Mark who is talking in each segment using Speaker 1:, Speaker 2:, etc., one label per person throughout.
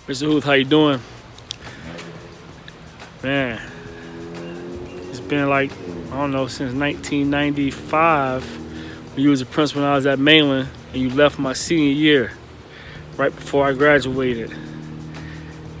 Speaker 1: Mr. Huth, how you doing? Man, it's been like, I don't know, since 1995 when you was a principal and I was at Mainland and you left my senior year right before I graduated.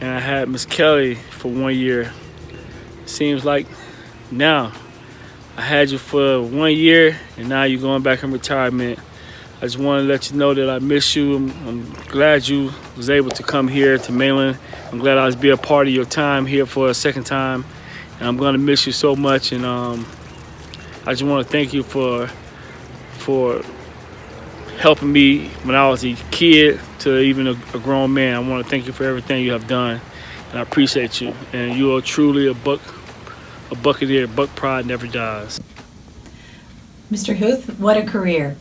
Speaker 1: And I had Miss Kelly for 1 year. Seems like now I had you for 1 year and now you're going back in retirement. I just want to let you know that I miss you. I'm glad you was able to come here to Mainland. I'm glad I was be a part of your time here for a second time. And I'm going to miss you so much. And I just want to thank you for helping me when I was a kid to even a grown man. I want to thank you for everything you have done. And I appreciate you. And you are truly a buccaneer. Buck pride never dies.
Speaker 2: Mr. Huth, what a career.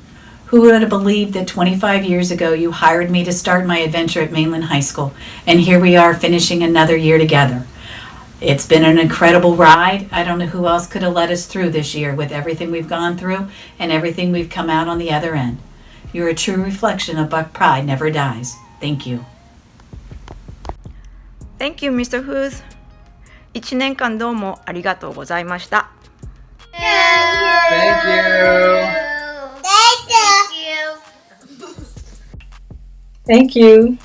Speaker 2: Who would have believed that 25 years ago you hired me to start my adventure at Mainland High School, and here we are finishing another year together. It's been an incredible ride. I don't know who else could have led us through this year with everything we've gone through and everything we've come out on the other end. You're a true reflection of Buck Pride Never Dies. Thank you.
Speaker 3: Thank you, Mr. Huth. 1年間どうもありがとうございました。
Speaker 4: Thank you.
Speaker 5: Thank you.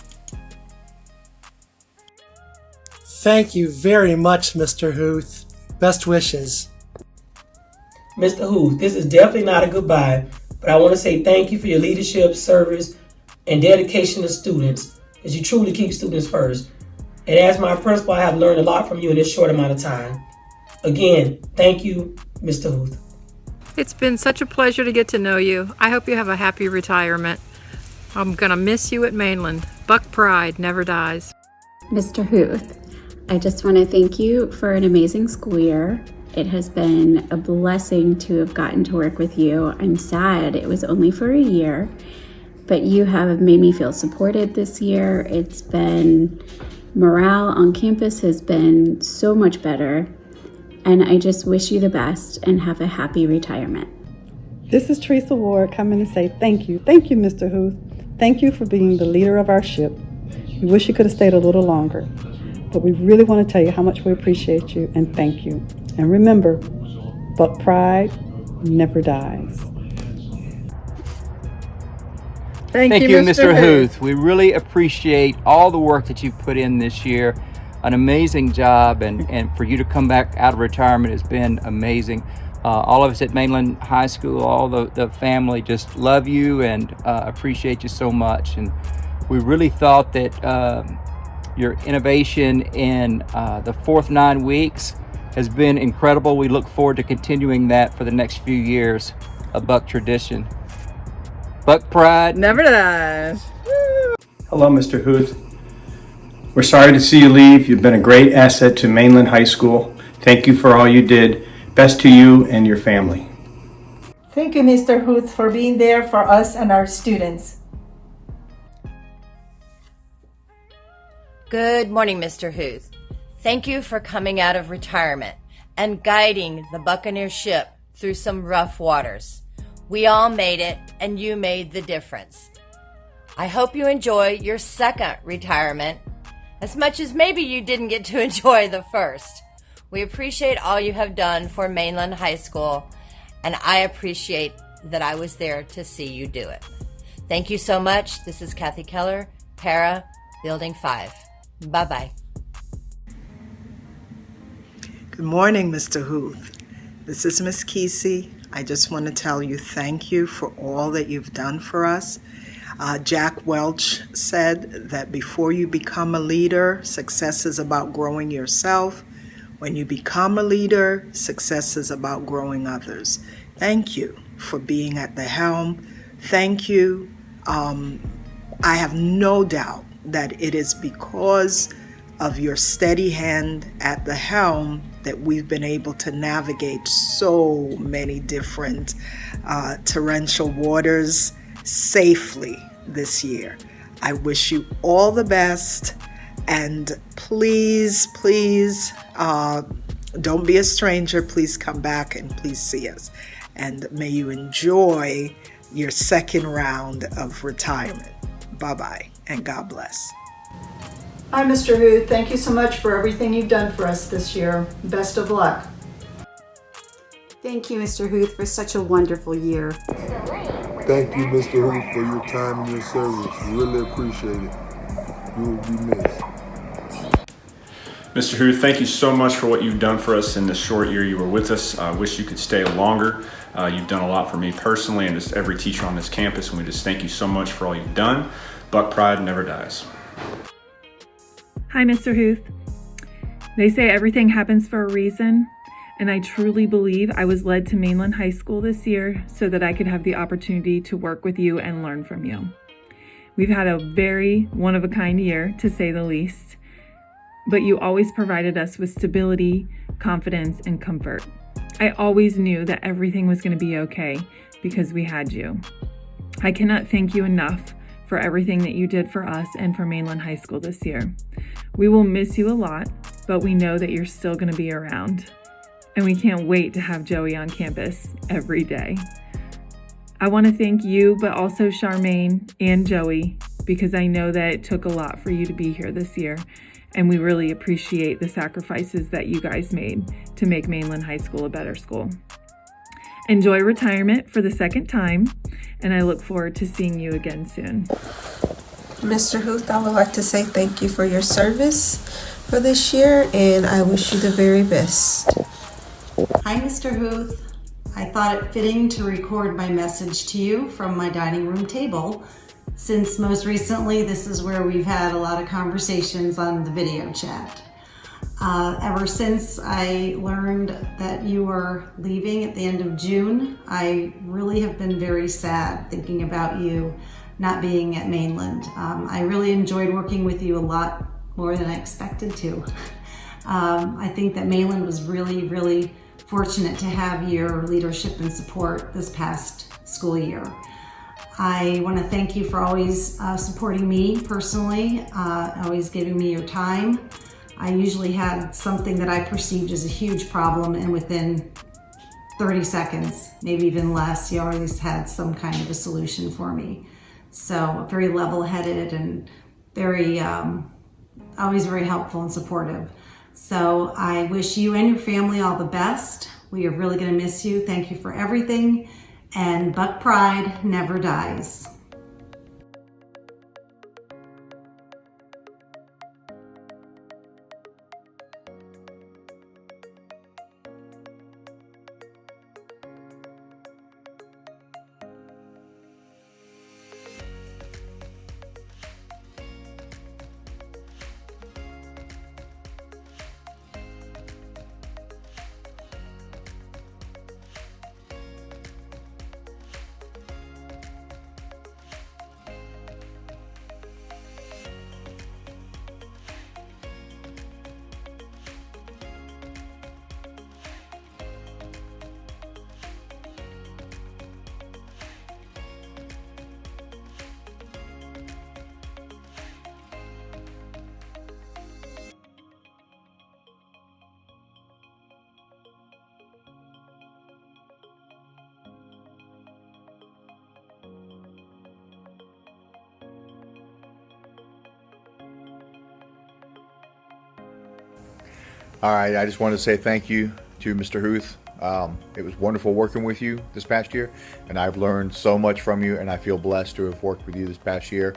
Speaker 6: Thank you very much, Mr. Huth. Best wishes.
Speaker 7: Mr. Huth, this is definitely not a goodbye, but I want to say thank you for your leadership, service, and dedication to students, as you truly keep students first. And as my principal, I have learned a lot from you in this short amount of time. Again, thank you, Mr. Huth.
Speaker 8: It's been such a pleasure to get to know you. I hope you have a happy retirement. I'm going to miss you at Mainland. Buck Pride never dies.
Speaker 9: Mr. Huth, I just want to thank you for an amazing school year. It has been a blessing to have gotten to work with you. I'm sad it was only for a year, but you have made me feel supported this year. It's been, morale on campus has been so much better, and I just wish you the best and have a happy retirement.
Speaker 5: This is Teresa Ward coming to say thank you. Thank you, Mr. Huth. Thank you for being the leader of our ship. We wish you could have stayed a little longer, but we really want to tell you how much we appreciate you and thank you. And remember, Buck Pride never dies.
Speaker 4: Thank you, Mr. Huth. We really appreciate all the work that you've put in this year. An amazing job, and for you to come back out of retirement has been amazing. All of us at Mainland High School, all the family just love you and appreciate you so much. And we really thought that your innovation in the fourth 9 weeks has been incredible. We look forward to continuing that for the next few years, a Buck tradition. Buck Pride
Speaker 10: never dies.
Speaker 11: Hello, Mr. Huth. We're sorry to see you leave. You've been a great asset to Mainland High School. Thank you for all you did. Best to you and your family.
Speaker 12: Thank you, Mr. Huth, for being there for us and our students.
Speaker 13: Good morning, Mr. Huth. Thank you for coming out of retirement and guiding the Buccaneer ship through some rough waters. We all made it, and you made the difference. I hope you enjoy your second retirement as much as maybe you didn't get to enjoy the first. We appreciate all you have done for Mainland High School, and I appreciate that I was there to see you do it. Thank you so much. This is Kathy Keller, Para, Building 5. Bye-bye.
Speaker 14: Good morning, Mr. Huth. This is Miss Kesey. I just want to tell you thank you for all that you've done for us. Jack Welch said that before you become a leader, success is about growing yourself. When you become a leader, success is about growing others. Thank you for being at the helm. Thank you. I have no doubt that it is because of your steady hand at the helm that we've been able to navigate so many different torrential waters safely this year. I wish you all the best, and please, don't be a stranger. Please come back and please see us. And may you enjoy your second round of retirement. Bye-bye, and God bless.
Speaker 12: Hi, Mr. Huth. Thank you so much for everything you've done for us this year. Best of luck.
Speaker 10: Thank you, Mr. Huth, for such a wonderful year.
Speaker 15: Thank you, Mr. Huth, for your time and your service. Really appreciate it. You will be missed.
Speaker 16: Mr. Huth, thank you so much for what you've done for us in the short year you were with us. I wish you could stay longer. You've done a lot for me personally and just every teacher on this campus, and we just thank you so much for all you've done. Buck pride never dies.
Speaker 17: Hi, Mr. Huth. They say everything happens for a reason, and I truly believe I was led to Mainland High School this year so that I could have the opportunity to work with you and learn from you. We've had a very one-of-a-kind year, to say the least, but you always provided us with stability, confidence, and comfort. I always knew that everything was going to be okay because we had you. I cannot thank you enough for everything that you did for us and for Mainland High School this year. We will miss you a lot, but we know that you're still going to be around. And we can't wait to have Joey on campus every day. I want to thank you, but also Charmaine and Joey, because I know that it took a lot for you to be here this year, and we really appreciate the sacrifices that you guys made to make Mainland High School a better school. Enjoy retirement for the second time, and I look forward to seeing you again soon.
Speaker 18: Mr. Huth, I would like to say thank you for your service for this year, and I wish you the very best.
Speaker 2: Hi, Mr. Huth. I thought it fitting to record my message to you from my dining room table, since most recently this is where we've had a lot of conversations on the video chat. Ever since I learned that you were leaving at the end of June, I really have been very sad thinking about you not being at Mainland. I really enjoyed working with you a lot more than I expected to. I think that Mainland was really fortunate to have your leadership and support this past school year. I want to thank you for always supporting me personally, always giving me your time. I usually had something that I perceived as a huge problem, and within 30 seconds, maybe even less, you always had some kind of a solution for me. So very level-headed and very, always very helpful and supportive. So I wish you and your family all the best. We are really going to miss you. Thank you for everything. And Buck Pride never dies.
Speaker 19: All right, I just wanted to say thank you to Mr. Huth. It was wonderful working with you this past year, and I've learned so much from you, and I feel blessed to have worked with you this past year.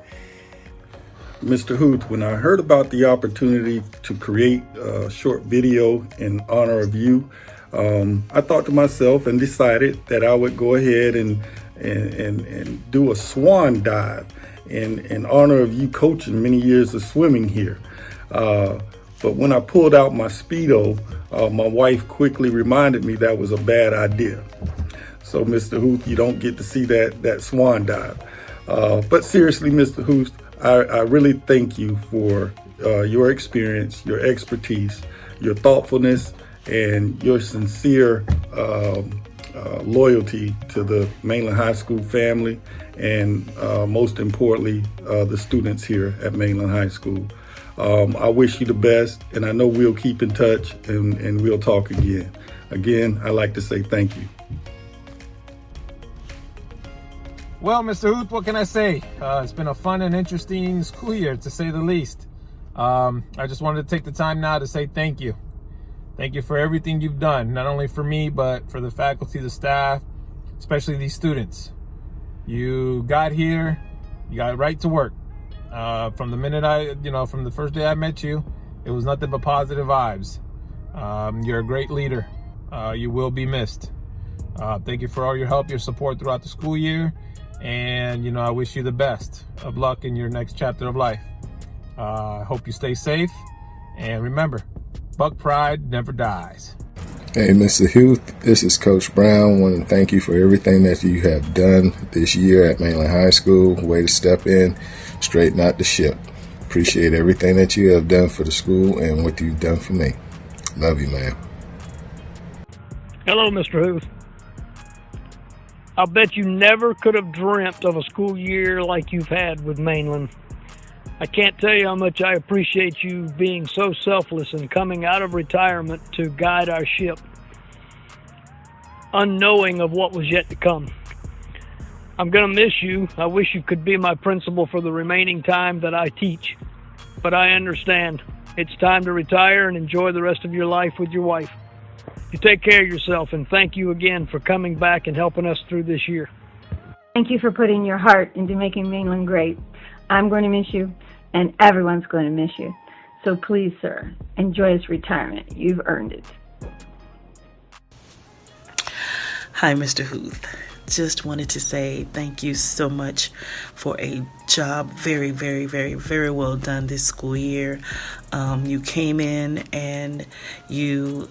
Speaker 20: Mr. Huth, when I heard about the opportunity to create a short video in honor of you, I thought to myself and decided that I would go ahead and do a swan dive in honor of you coaching many years of swimming here. But when I pulled out my Speedo, my wife quickly reminded me that was a bad idea. So, Mr. Huth, you don't get to see that swan dive. But seriously, Mr. Huth, I really thank you for your experience, your expertise, your thoughtfulness, and your sincere loyalty to the Mainland High School family, and most importantly, the students here at Mainland High School. I wish you the best, and I know we'll keep in touch and we'll talk again. Again, I'd like to say thank you.
Speaker 21: Well, Mr. Huth, what can I say? It's been a fun and interesting school year, to say the least. I just wanted to take the time now to say thank you. Thank you for everything you've done, not only for me, but for the faculty, the staff, especially these students. You got here, you got right to work. From the minute from the first day I met you, it was nothing but positive vibes. You're a great leader. You will be missed. Thank you for all your help, your support throughout the school year. And, I wish you the best of luck in your next chapter of life. I hope you stay safe. And remember, Buck Pride never dies.
Speaker 15: Hey, Mr. Huth, this is Coach Brown. I want to thank you for everything that you have done this year at Mainland High School. Way to step in, straighten out the ship. Appreciate everything that you have done for the school and what you've done for me. Love you, man.
Speaker 22: Hello, Mr. Huth. I'll bet you never could have dreamt of a school year like you've had with Mainland. I can't tell you how much I appreciate you being so selfless and coming out of retirement to guide our ship, unknowing of what was yet to come. I'm going to miss you. I wish you could be my principal for the remaining time that I teach, but I understand. It's time to retire and enjoy the rest of your life with your wife. You take care of yourself, and thank you again for coming back and helping us through this year.
Speaker 23: Thank you for putting your heart into making Mainland great. I'm going to miss you, and everyone's going to miss you. So please, sir, enjoy this retirement. You've earned it.
Speaker 24: Hi, Mr. Huth. Just wanted to say thank you so much for a job very, very, very, very well done this school year. You came in and you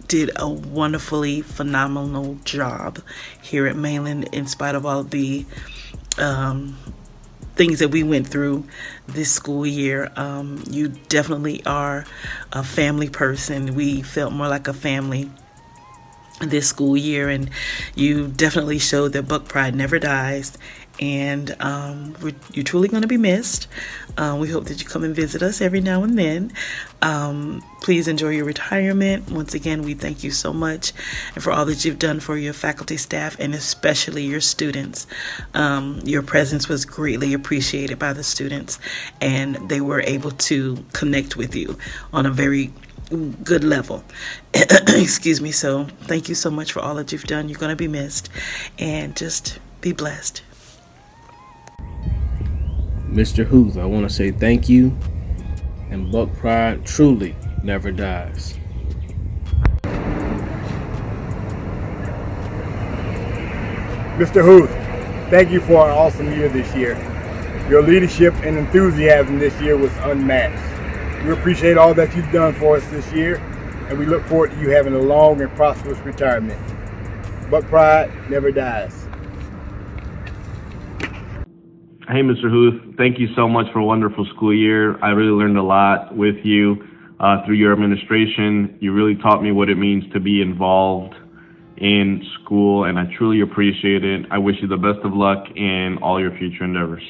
Speaker 24: did a wonderfully phenomenal job here at Mainland in spite of all the things that we went through this school year. You definitely are a family person. We felt more like a family this school year, and you definitely showed that Buck Pride never dies, and you're truly going to be missed. We hope that you come and visit us every now and then. Please enjoy your retirement. Once again, we thank you so much and for all that you've done for your faculty, staff, and especially your students. Your presence was greatly appreciated by the students, and they were able to connect with you on a very good level. Excuse me. So thank you so much for all that you've done. You're going to be missed, and just be blessed.
Speaker 1: Mr. Huth, I want to say thank you, and Buck Pride truly never dies.
Speaker 11: Mr. Huth, thank you for an awesome year this year. Your leadership and enthusiasm this year was unmatched. We appreciate all that you've done for us this year, and we look forward to you having a long and prosperous retirement. Buck Pride never dies.
Speaker 25: Hey, Mr. Huth, thank you so much for a wonderful school year. I really learned a lot with you through your administration. You really taught me what it means to be involved in school, and I truly appreciate it. I wish you the best of luck in all your future endeavors.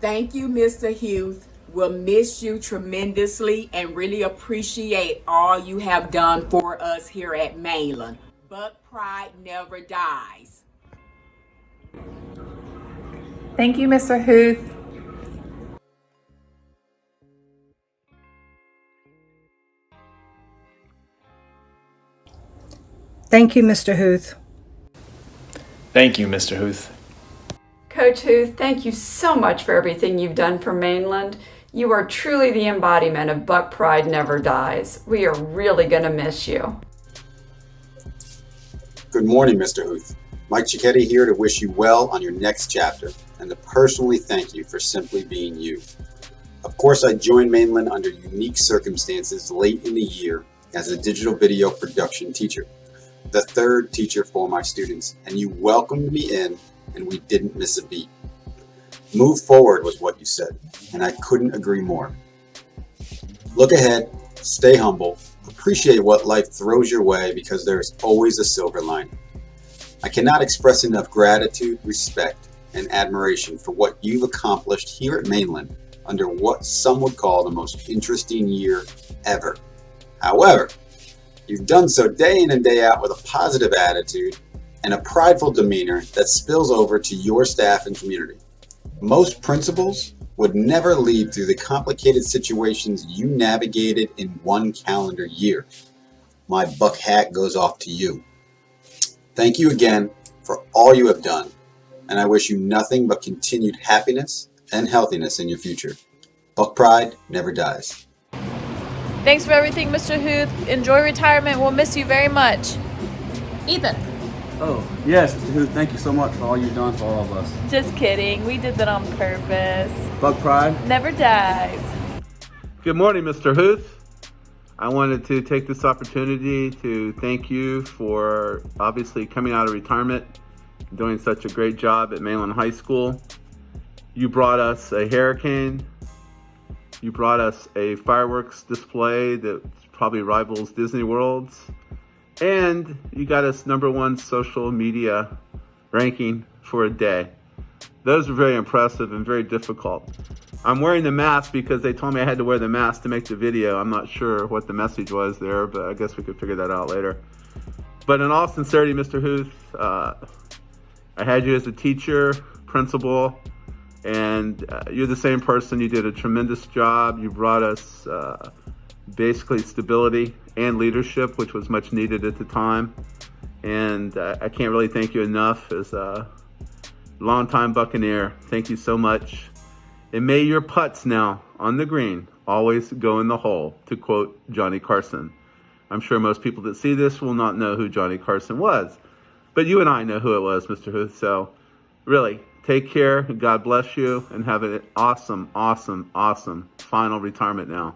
Speaker 26: Thank you, Mr. Huth. We'll miss you tremendously and really appreciate all you have done for us here at Mainland. Buck Pride never dies.
Speaker 17: Thank you, Mr. Huth.
Speaker 12: Thank you, Mr. Huth.
Speaker 27: Thank you, Mr. Huth.
Speaker 3: Coach Huth, thank you so much for everything you've done for Mainland. You are truly the embodiment of Buck Pride never dies. We are really going to miss you.
Speaker 28: Good morning, Mr. Huth. Mike Cicchetti here to wish you well on your next chapter and to personally thank you for simply being you. Of course, I joined Mainland under unique circumstances late in the year as a digital video production teacher, the third teacher for my students, and you welcomed me in and we didn't miss a beat. Move forward was what you said, and I couldn't agree more. Look ahead, stay humble, appreciate what life throws your way because there's always a silver lining. I cannot express enough gratitude, respect, and admiration for what you've accomplished here at Mainland under what some would call the most interesting year ever. However, you've done so day in and day out with a positive attitude and a prideful demeanor that spills over to your staff and community. Most principals would never lead through the complicated situations you navigated in one calendar year. My Buck hat goes off to you. Thank you again for all you have done, and I wish you nothing but continued happiness and healthiness in your future. Buck pride never dies.
Speaker 4: Thanks for everything, Mr. Huth. Enjoy retirement. We'll miss you very much. Ethan.
Speaker 5: Oh, yes, Mr. Huth, thank you so much for all you've done for all of us.
Speaker 4: Just kidding. We did that on purpose.
Speaker 5: Buck pride
Speaker 4: Never dies.
Speaker 6: Good morning, Mr. Huth. I wanted to take this opportunity to thank you for obviously coming out of retirement, doing such a great job at Mainland High School. You brought us a hurricane. You brought us a fireworks display that probably rivals Disney World's. And you got us #1 social media ranking for a day. Those were very impressive and very difficult. I'm wearing the mask because they told me I had to wear the mask to make the video. I'm not sure what the message was there, but I guess we could figure that out later. But in all sincerity, Mr. Huth, I had you as a teacher, principal, and you're the same person. You did a tremendous job. You brought us basically stability and leadership, which was much needed at the time. And I can't really thank you enough as a longtime Buccaneer. Thank you so much. And may your putts now on the green always go in the hole, to quote Johnny Carson. I'm sure most people that see this will not know who Johnny Carson was, but you and I know who it was, Mr. Huth. So really, take care, God bless you, and have an awesome, awesome, awesome final retirement now.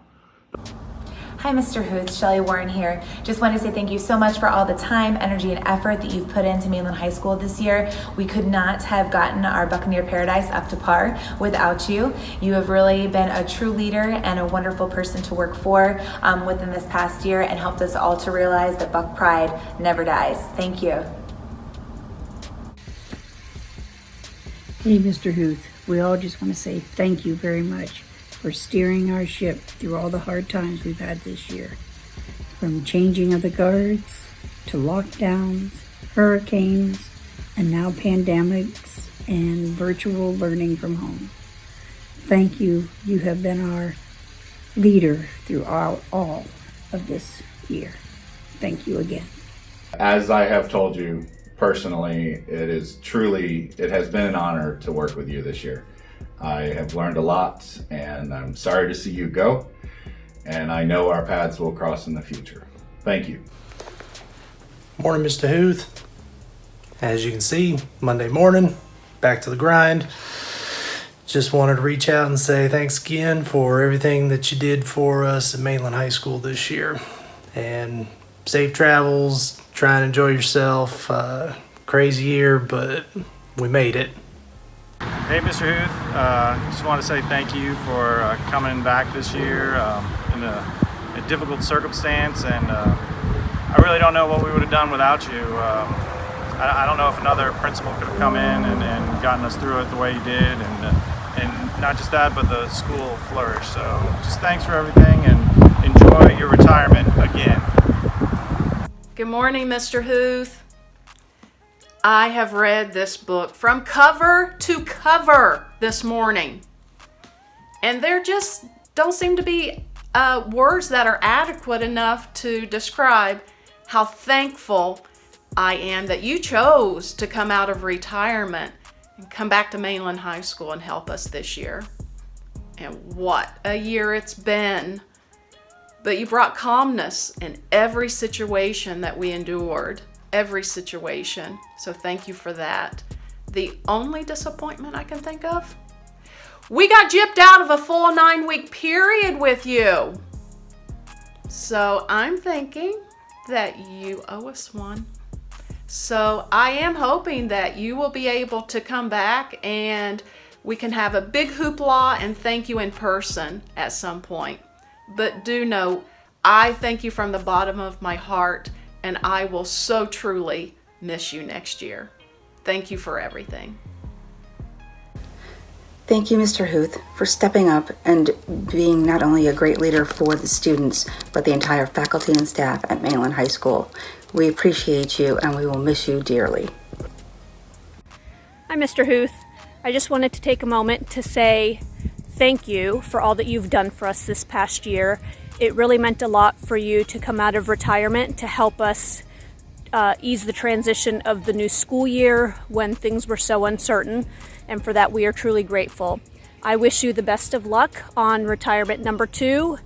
Speaker 7: Hi, Mr. Huth, Shelley Warren here. Just want to say thank you so much for all the time, energy, and effort that you've put into Mainland High School this year. We could not have gotten our Buccaneer Paradise up to par without you. You have really been a true leader and a wonderful person to work for within this past year, and helped us all to realize that Buck pride never dies. Thank you.
Speaker 8: Hey, Mr. Huth, we all just want to say thank you very much for steering our ship through all the hard times we've had this year. From changing of the guards, to lockdowns, hurricanes, and now pandemics and virtual learning from home. Thank you. You have been our leader throughout all of this year. Thank you again.
Speaker 9: As I have told you personally, it has been an honor to work with you this year. I have learned a lot, and I'm sorry to see you go, and I know our paths will cross in the future. Thank you.
Speaker 13: Morning, Mr. Huth. As you can see, Monday morning, back to the grind. Just wanted to reach out and say thanks again for everything that you did for us at Mainland High School this year. And safe travels, try and enjoy yourself. Crazy year, but we made it.
Speaker 14: Hey, Mr. Huth, just want to say thank you for coming back this year in a difficult circumstance, and I really don't know what we would have done without you. I don't know if another principal could have come in and gotten us through it the way you did, and not just that, but the school flourished. So just thanks for everything, and enjoy your retirement again.
Speaker 29: Good morning, Mr. Huth. I have read this book from cover to cover this morning, and there just don't seem to be words that are adequate enough to describe how thankful I am that you chose to come out of retirement and come back to Mainland High School and help us this year. And what a year it's been. But you brought calmness in every situation that we endured. Every situation. So thank you for that. The only disappointment I can think of, we got gypped out of a full 9-week period with you. So I'm thinking that you owe us one. So I am hoping that you will be able to come back and we can have a big hoopla and thank you in person at some point. But do know, I thank you from the bottom of my heart, and I will so truly miss you next year. Thank you for everything.
Speaker 30: Thank you, Mr. Huth, for stepping up and being not only a great leader for the students, but the entire faculty and staff at Mainland High School. We appreciate you, and we will miss you dearly.
Speaker 31: Hi, Mr. Huth. I just wanted to take a moment to say
Speaker 2: thank you for all that you've done for us this past year. It really meant a lot for you to come out of retirement to help us ease the transition of the new school year when things were so uncertain, and for that we are truly grateful. I wish you the best of luck on retirement number 2,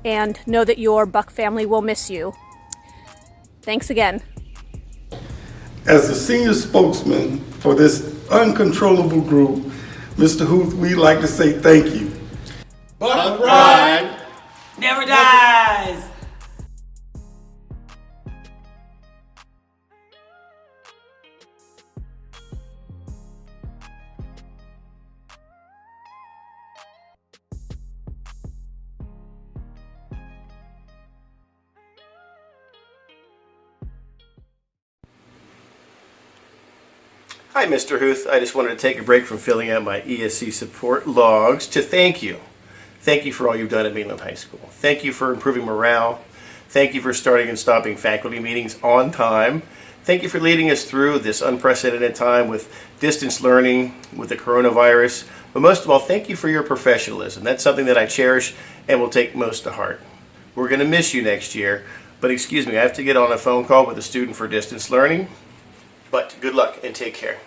Speaker 2: and know that your Buck family will miss you. Thanks again.
Speaker 10: As the senior spokesman for this uncontrollable group, Mr. Huth, we'd like to say thank you.
Speaker 15: Buck pride never dies.
Speaker 16: Hi, Mr. Huth. I just wanted to take a break from filling out my ESC support logs to thank you. Thank you for all you've done at Mainland High School. Thank you for improving morale. Thank you for starting and stopping faculty meetings on time. Thank you for leading us through this unprecedented time with distance learning, with the coronavirus. But most of all, thank you for your professionalism. That's something that I cherish and will take most to heart. We're going to miss you next year, but excuse me, I have to get on a phone call with a student for distance learning. But good luck and take care.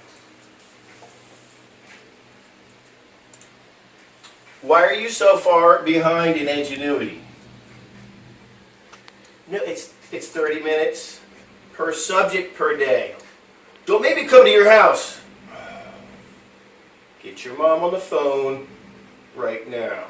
Speaker 16: Why are you so far behind in ingenuity? No, it's 30 minutes per subject per day. Don't make me come to your house. Get your mom on the phone right now.